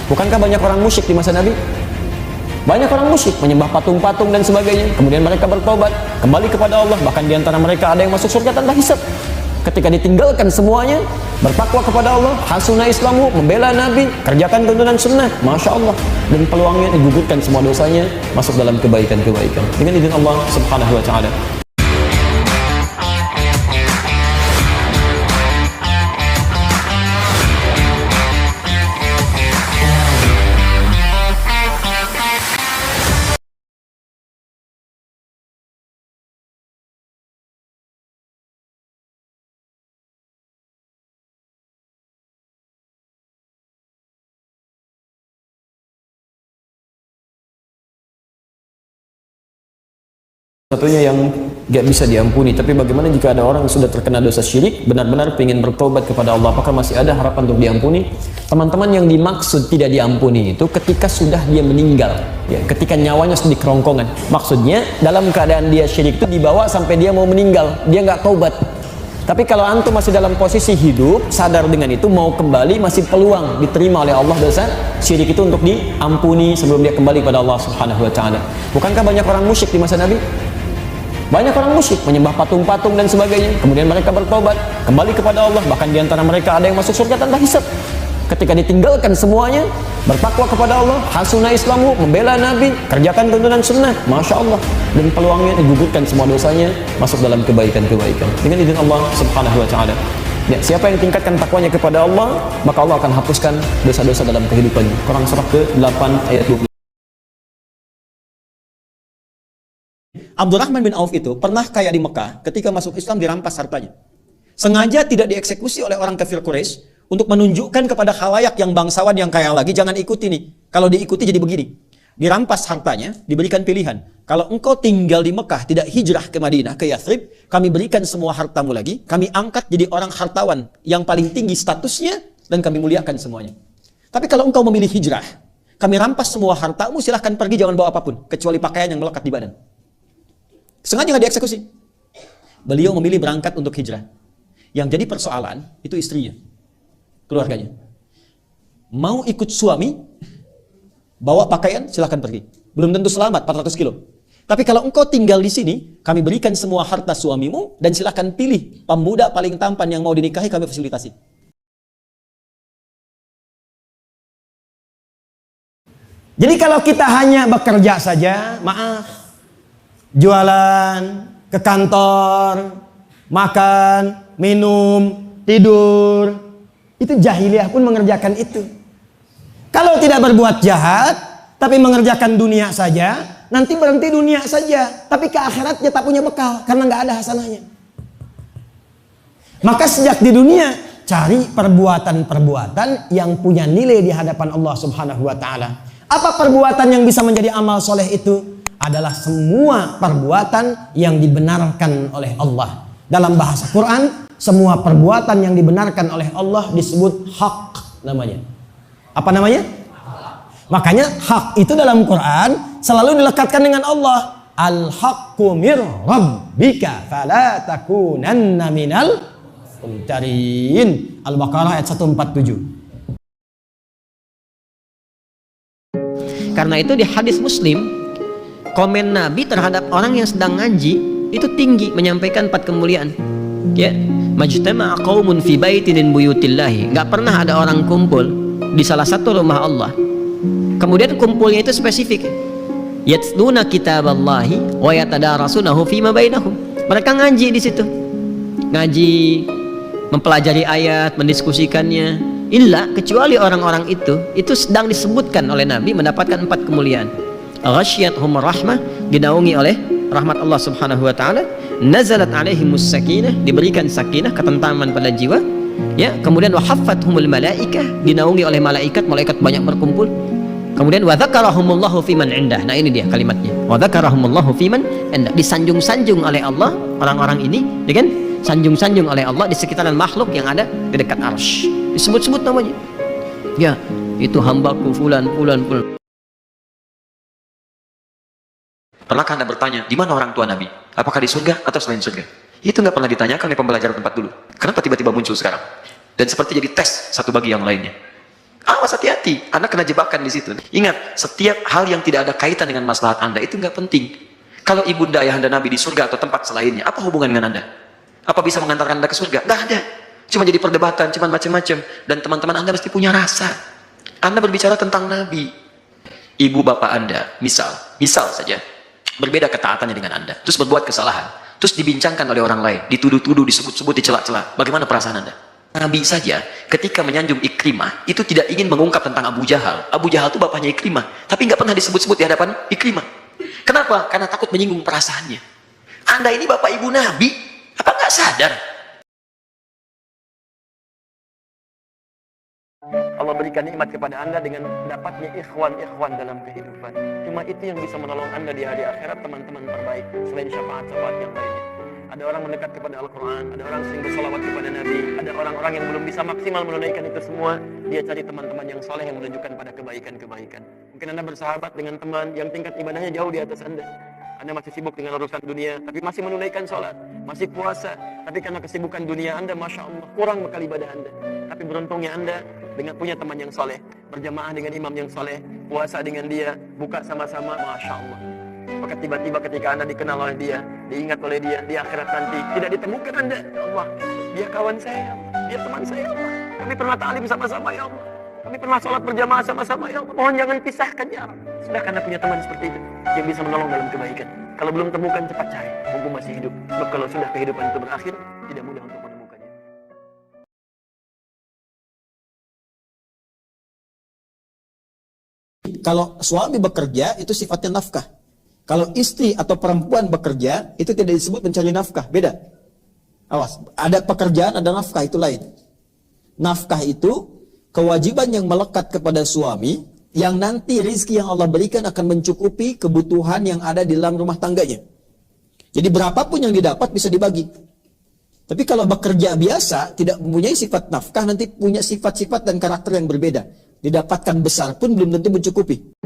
Bukankah banyak orang musyrik di masa Nabi? Banyak orang musyrik menyembah patung-patung dan sebagainya. Kemudian mereka bertobat, kembali kepada Allah. Bahkan di antara mereka ada yang masuk surga tanpa hisab. Ketika ditinggalkan semuanya, bertakwa kepada Allah, hasuna islamu, membela Nabi, kerjakan tuntunan sunnah, Masya Allah. Dan peluangnya digugurkan semua dosanya, masuk dalam kebaikan-kebaikan. Dengan izin Allah subhanahu wa ta'ala. Satunya yang gak bisa diampuni, tapi bagaimana jika ada orang yang sudah terkena dosa syirik, benar-benar ingin bertobat kepada Allah, apakah masih ada harapan untuk diampuni? Teman-teman, yang dimaksud tidak diampuni itu ketika sudah dia meninggal, ya, ketika nyawanya sudah di kerongkongan. Maksudnya dalam keadaan dia syirik itu dibawa sampai dia mau meninggal, dia nggak taubat. Tapi kalau antum masih dalam posisi hidup, sadar dengan itu, mau kembali, masih peluang diterima oleh Allah dosa syirik itu untuk diampuni sebelum dia kembali pada Allah subhanahu wa ta'ala. Bukankah banyak orang musyrik di masa Nabi? Banyak orang musyrik menyembah patung-patung dan sebagainya. Kemudian mereka bertobat, kembali kepada Allah. Bahkan di antara mereka ada yang masuk surga tanpa hisab. Ketika ditinggalkan semuanya, bertakwa kepada Allah, hasuna islamu, membela Nabi, kerjakan tuntunan sunnah, Masya Allah. Dan peluangnya digugurkan semua dosanya, masuk dalam kebaikan-kebaikan. Dengan izin Allah subhanahu wa ta'ala. Ya, siapa yang tingkatkan takwanya kepada Allah, maka Allah akan hapuskan dosa-dosa dalam kehidupannya. Quran surah ke-8 ayat 20. Abdurrahman bin Auf itu pernah kaya di Mekah, ketika masuk Islam dirampas hartanya. Sengaja tidak dieksekusi oleh orang kafir Quraisy untuk menunjukkan kepada khalayak yang bangsawan yang kaya lagi, jangan ikuti nih. Kalau diikuti jadi begini. Dirampas hartanya, diberikan pilihan. Kalau engkau tinggal di Mekah, tidak hijrah ke Madinah, ke Yathrib, kami berikan semua hartamu lagi, kami angkat jadi orang hartawan yang paling tinggi statusnya, dan kami muliakan semuanya. Tapi kalau engkau memilih hijrah, kami rampas semua hartamu, silahkan pergi, jangan bawa apapun, kecuali pakaian yang melekat di badan. Sengaja nggak dieksekusi. Beliau memilih berangkat untuk hijrah. Yang jadi persoalan itu istrinya, keluarganya. Mau ikut suami, bawa pakaian, silahkan pergi. Belum tentu selamat, 400 kilo. Tapi kalau engkau tinggal di sini, kami berikan semua harta suamimu, dan silahkan pilih pemuda paling tampan yang mau dinikahi, kami fasilitasi. Jadi kalau kita hanya bekerja saja, maaf, jualan, ke kantor, makan, minum, tidur, itu jahiliyah pun mengerjakan itu. Kalau tidak berbuat jahat, tapi mengerjakan dunia saja, nanti berhenti dunia saja, tapi ke akhiratnya tak punya bekal, karena nggak ada hasanahnya. Maka sejak di dunia, cari perbuatan-perbuatan yang punya nilai di hadapan Allah subhanahu wa ta'ala. Apa perbuatan yang bisa menjadi amal soleh itu? Adalah semua perbuatan yang dibenarkan oleh Allah. Dalam bahasa Quran, semua perbuatan yang dibenarkan oleh Allah disebut hak namanya. Apa namanya? Makanya hak itu dalam Quran selalu dilekatkan dengan Allah. Al-haqqu mir rabbika fala takunanna minal mumtarin. Al-Baqarah ayat 147. Karena itu di hadis Muslim, komen Nabi terhadap orang yang sedang ngaji itu tinggi, menyampaikan 4 kemuliaan. Ya, majtama'a qaumun fi baitin min buyutillahi. Enggak pernah ada orang kumpul di salah satu rumah Allah. Kemudian kumpulnya itu spesifik. Yatluna kitaballahi wa yatadarasunahu fima bainahum. Mereka ngaji di situ. Ngaji, mempelajari ayat, mendiskusikannya. Illa kecuali orang-orang itu sedang disebutkan oleh Nabi mendapatkan 4 kemuliaan. Ghasyiyatuhum rahmah, dinaungi oleh rahmat Allah subhanahu wa ta'ala. Nazalat alaihimus sakinah, diberikan sakinah, ketentraman pada jiwa. Ya, kemudian wahaffathumul malaikah, dinaungi oleh malaikat, malaikat banyak berkumpul. Kemudian wa dzakarahumullahu fiman indah. Nah ini dia kalimatnya. Wa dzakarahumullahu fiman indah, disanjung-sanjung oleh Allah orang-orang ini, ya kan? Sanjung-sanjung oleh Allah di sekitaran makhluk yang ada di dekat arsy. Disebut-sebut namanya. Ya, itu hambaku fulan. Pernahkah Anda bertanya, di mana orang tua Nabi? Apakah di surga atau selain surga? Itu nggak pernah ditanyakan oleh pembelajaran tempat dulu. Kenapa tiba-tiba muncul sekarang? Dan seperti jadi tes satu bagi yang lainnya. Awas, hati-hati, Anda kena jebakan di situ. Ingat, setiap hal yang tidak ada kaitan dengan maslahat Anda itu nggak penting. Kalau ibunda ayahanda Nabi di surga atau tempat selainnya, apa hubungan dengan Anda? Apa bisa mengantarkan Anda ke surga? Nggak ada. Cuma jadi perdebatan, cuma macam-macam. Dan teman-teman Anda mesti punya rasa. Anda berbicara tentang Nabi. Ibu bapak Anda, misal saja, berbeda ketaatannya dengan Anda, terus berbuat kesalahan, terus dibincangkan oleh orang lain, dituduh-tuduh, disebut-sebut, dicela-cela. Bagaimana perasaan Anda? Nabi saja ketika menyanjung Ikrimah itu tidak ingin mengungkap tentang Abu Jahal. Abu Jahal itu bapaknya Ikrimah, tapi nggak pernah disebut-sebut di hadapan Ikrimah. Kenapa? Karena takut menyinggung perasaannya. Anda ini bapak ibu Nabi, apa nggak sadar? Allah berikan nikmat kepada Anda dengan dapatnya ikhwan-ikhwan dalam kehidupan. Cuma itu yang bisa menolong Anda di hari akhirat, teman-teman terbaik, selain syafaat-syafaat yang lainnya. Ada orang mendekat kepada Al-Quran, ada orang sering bersolawat kepada Nabi, ada orang-orang yang belum bisa maksimal menunaikan itu semua. Dia cari teman-teman yang soleh yang menunjukkan pada kebaikan-kebaikan. Mungkin Anda bersahabat dengan teman yang tingkat ibadahnya jauh di atas Anda. Anda masih sibuk dengan urusan dunia, tapi masih menunaikan sholat, masih puasa. Tapi karena kesibukan dunia Anda, Masya Allah, kurang bekal ibadah Anda. Tapi beruntungnya Anda dengan punya teman yang soleh, berjamaah dengan imam yang soleh, puasa dengan dia, buka sama-sama, Masya Allah. Maka tiba-tiba ketika Anda dikenal oleh dia, diingat oleh dia, di akhirat nanti, tidak ditemukan Anda, ya Allah, dia kawan saya, ya Allah, dia teman saya, ya Allah. Kami pernah ta'lim sama-sama, ya Allah. Kami pernah sholat berjamaah sama-sama, ya Allah. Mohon jangan pisahkan, ya Allah. Sudah karena punya teman seperti itu, yang bisa menolong dalam kebaikan. Kalau belum temukan, cepat cari, mumpung masih hidup. Sebab kalau sudah kehidupan itu berakhir, tidak mudah untuk menemukannya. Kalau suami bekerja, itu sifatnya nafkah. Kalau istri atau perempuan bekerja, itu tidak disebut mencari nafkah. Beda. Awas, ada pekerjaan, ada nafkah, itu lain. Nafkah itu kewajiban yang melekat kepada suami, yang nanti rizki yang Allah berikan akan mencukupi kebutuhan yang ada di dalam rumah tangganya. Jadi berapapun yang didapat bisa dibagi. Tapi kalau bekerja biasa, tidak mempunyai sifat nafkah, nanti punya sifat-sifat dan karakter yang berbeda. Didapatkan besar pun belum tentu mencukupi.